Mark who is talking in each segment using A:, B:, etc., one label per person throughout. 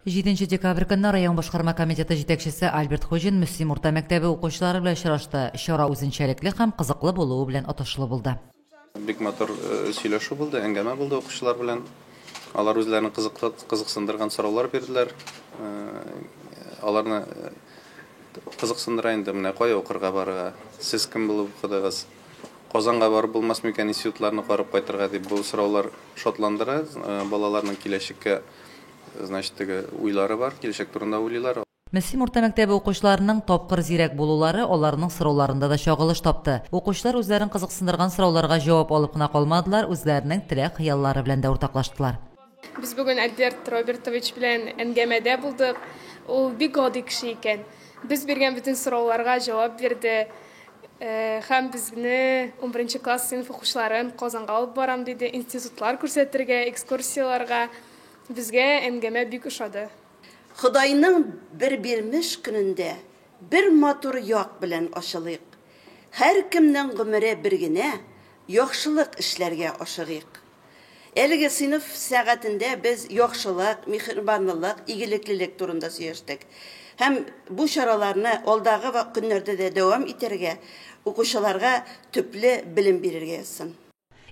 A: 7 декабрь көнне район башкарма комитеты җитәкчесе Альберт Хуҗин Мөслим урта мәктәбе укучылары белән очрашты. Чара үзенчәлекле һәм кызыклы булуы белән аташлы булды.
B: Бик матур сөйләшү булды, әңгәмә булды укучылар белән. Алар үзләрен кызыксындырган сораулар бирделәр. Аларны кызыксындыра инде, менә кая укырга барырга, сез кем булып укыдыгыз, Казанга барып булмас микән институтларны карап кайтырга дип бу сораулар шатландыра. Балаларның киләчәккә значит уйлары бар, киләчәк турында уйлыйлар.
A: Мөслим урта мәктәбе укучыларының тапкыр зирәк булулары аларның сорауларында да чагылыш тапты. Укучылар үзләрен кызыксындырган сорауларга җавап алып кына калмадылар, үзләренең теләк хыяллары белән дә уртаклаштылар.
C: Biz bugün Альберт Робертович белән әңгәмәдә булдык. Ул бик гади кеше икән. Biz биргән бөтен сорауларга җавап бирде. Һәм безне 11 класс сыйныф укучыларын Казанга алып барам диде, институтлар күрсәтергә, экскурсияларга. Безгә әңгәмә бик ошады.
D: Худайның бер бирмеш көнендә бер матур як белән ашылыйк. Һәр кемнең гомере бер генә яхшылык эшләргә ашыгыйк. Әлеге сыйныф сәгатендә без яхшылык, михрибанлык, игелеклелек турында сөйләштек. Һәм бу чараларны алдагы көннәрдә дә дәвам итәргә, укучыларга төпле белем бирергә язсын.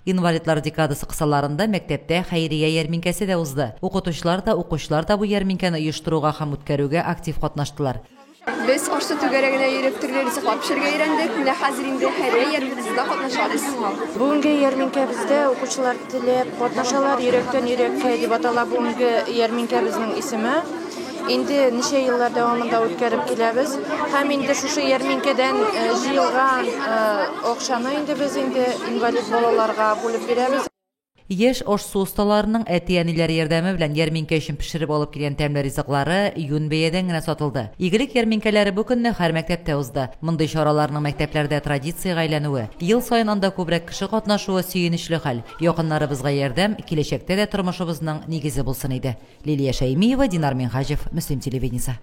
A: Инвалидлар декадасы кысаларында мәктәптә хәйрия ярминкәсе дә узды. Укытучылар да, укучылар да бу ярминкәне оештыруга һәм үткәрүгә актив катнаштылар.
E: Biz aşı tügərəginə yerib türləri saxlab pişirgə öyrəndik. Менә хәзер инде хәйрия ярминкәсендә катнашабыз.
F: Бүгенге ярминкәбездә укучылар теләп катнашалар, йөрәктән йөрәккә дип атала бүгенге ярминкәбезнең исеме. Инде ничә еллар дәвамында үткәреп киләбез. Һәм инде шушы ярминкәдән җыелган акчаны инде без инде инвалид балаларга бүлеп бирәбез.
A: Яшь ашсу осталарының әти-әниләре ярдәме белән ярминкә өчен пешереп алып килгән тәмле ризыклары юн бәядән генә сатылды. Игелек ярминкәләре бу көнне һәр мәктәптә узды. Мондый чараларның мәктәпләрдә традициягә әйләнүе, ел саен анда күбрәк кеше катнашуы сөенечле хәл. Якыннарыбызга ярдәм киләчәктә дә тормышыбызның нигезе булсын иде. Лилия Шәймиева, Динар Минхаҗев, Мөслим телевидениесе.